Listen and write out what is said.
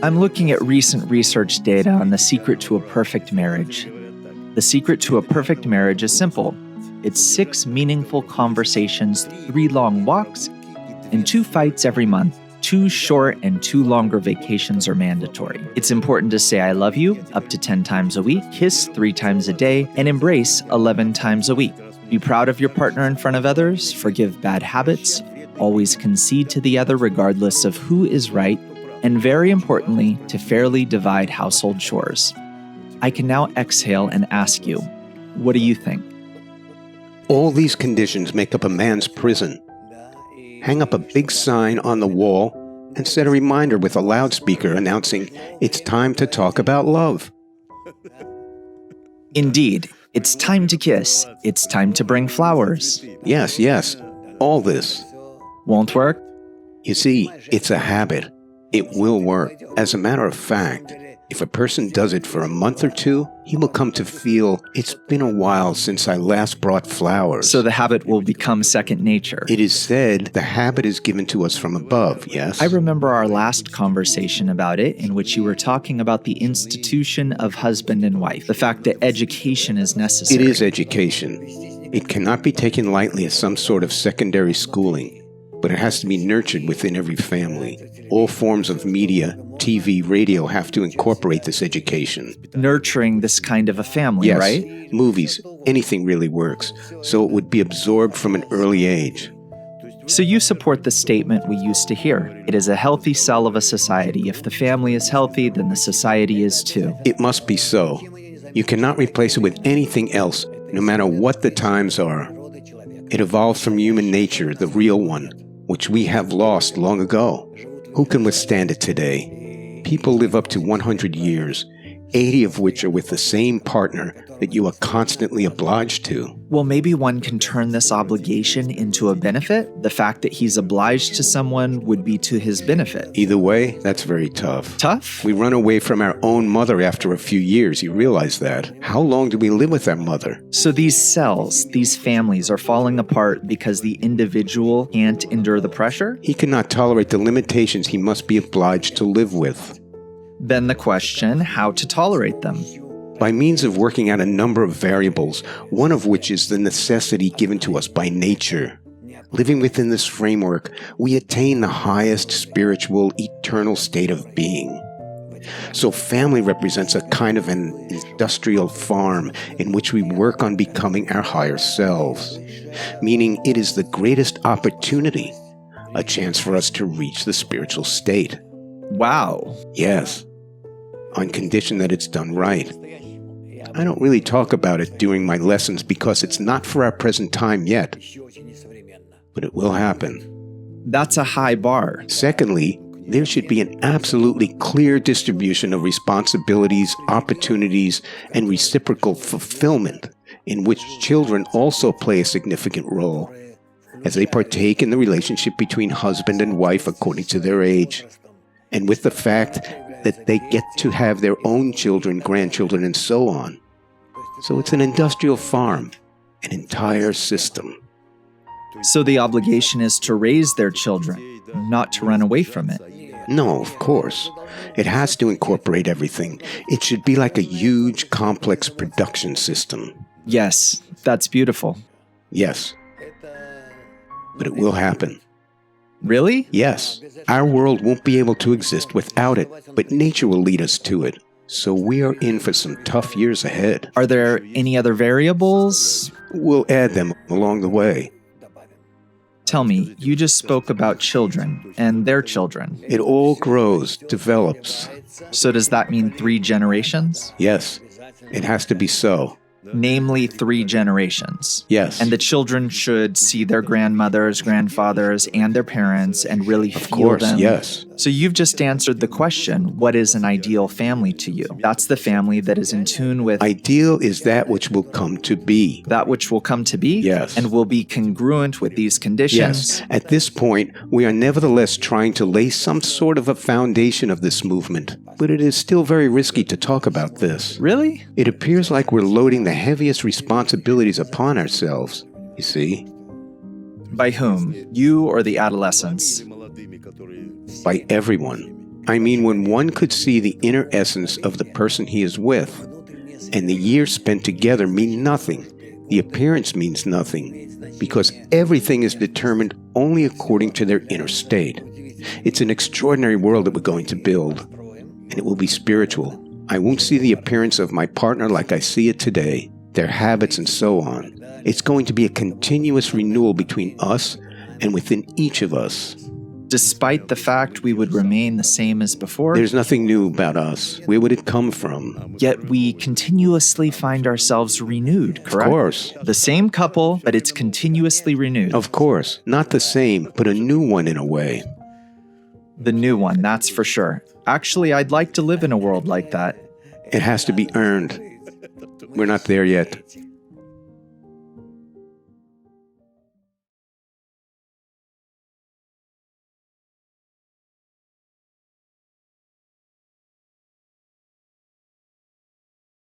I'm looking at recent research data on the secret to a perfect marriage. The secret to a perfect marriage is simple. It's 6 meaningful conversations, 3 long walks, and 2 fights every month. 2 short and 2 longer vacations are mandatory. It's important to say I love you up to 10 times a week, kiss 3 times a day, and embrace 11 times a week. Be proud of your partner in front of others, forgive bad habits, always concede to the other regardless of who is right, and very importantly, to fairly divide household chores. I can now exhale and ask you, what do you think? All these conditions make up a man's prison. Hang up a big sign on the wall and set a reminder with a loudspeaker announcing it's time to talk about love. Indeed, it's time to kiss. It's time to bring flowers. Yes, all this. Won't work? You see, it's a habit. It will work. As a matter of fact, if a person does it for a month or 2, he will come to feel, it's been a while since I last brought flowers. So the habit will become second nature. It is said the habit is given to us from above, yes? I remember our last conversation about it, in which you were talking about the institution of husband and wife, the fact that education is necessary. It is education. It cannot be taken lightly as some sort of secondary schooling, but it has to be nurtured within every family. All forms of media, TV, radio have to incorporate this education. Nurturing this kind of a family, yes, right? Movies, anything really works, so it would be absorbed from an early age. So you support the statement we used to hear. It is a healthy cell of a society. If the family is healthy, then the society is too. It must be so. You cannot replace it with anything else, no matter what the times are. It evolves from human nature, the real one, which we have lost long ago. Who can withstand it today? People live up to 100 years, 80 of which are with the same partner that you are constantly obliged to. Well, maybe one can turn this obligation into a benefit. The fact that he's obliged to someone would be to his benefit. Either way, that's very tough. Tough? We run away from our own mother after a few years, you realize that. How long do we live with our mother? So these cells, these families are falling apart because the individual can't endure the pressure? He cannot tolerate the limitations he must be obliged to live with. Then the question, how to tolerate them? By means of working out a number of variables, one of which is the necessity given to us by nature. Living within this framework, we attain the highest spiritual, eternal state of being. So family represents a kind of an industrial farm in which we work on becoming our higher selves, meaning it is the greatest opportunity, a chance for us to reach the spiritual state. Wow. Yes, on condition that it's done right. I don't really talk about it during my lessons because it's not for our present time yet, but it will happen. That's a high bar. Secondly, there should be an absolutely clear distribution of responsibilities, opportunities, and reciprocal fulfillment in which children also play a significant role, as they partake in the relationship between husband and wife according to their age, and with the fact that they get to have their own children, grandchildren, and so on. So it's an industrial farm, an entire system. So the obligation is to raise their children, not to run away from it. No, of course. It has to incorporate everything. It should be like a huge, complex production system. Yes, that's beautiful. Yes. But it will happen. Really? Yes. Our world won't be able to exist without it, but nature will lead us to it. So we are in for some tough years ahead. Are there any other variables? We'll add them along the way. Tell me, you just spoke about children and their children. It all grows, develops. So does that mean 3 generations? Yes, it has to be so. Namely 3 generations. Yes. And the children should see their grandmothers, grandfathers, and their parents and really feel them. Yes. So you've just answered the question, what is an ideal family to you? That's the family that is in tune with... Ideal is that which will come to be. That which will come to be? Yes. And will be congruent with these conditions? Yes. At this point, we are nevertheless trying to lay some sort of a foundation of this movement. But it is still very risky to talk about this. Really? It appears like we're loading the heaviest responsibilities upon ourselves, you see. By whom? You or the adolescents? By everyone. I mean when one could see the inner essence of the person he is with, and the years spent together mean nothing. The appearance means nothing, because everything is determined only according to their inner state. It's an extraordinary world that we're going to build, and it will be spiritual. I won't see the appearance of my partner like I see it today, their habits and so on. It's going to be a continuous renewal between us and within each of us. Despite the fact we would remain the same as before, There's nothing new about us. Where would it come from? yet we continuously find ourselves renewed, correct? Of course. The same couple, but it's continuously renewed. Of course. Not the same, but a new one in a way. The new one, that's for sure. Actually, I'd like to live in a world like that. It has to be earned. We're not there yet.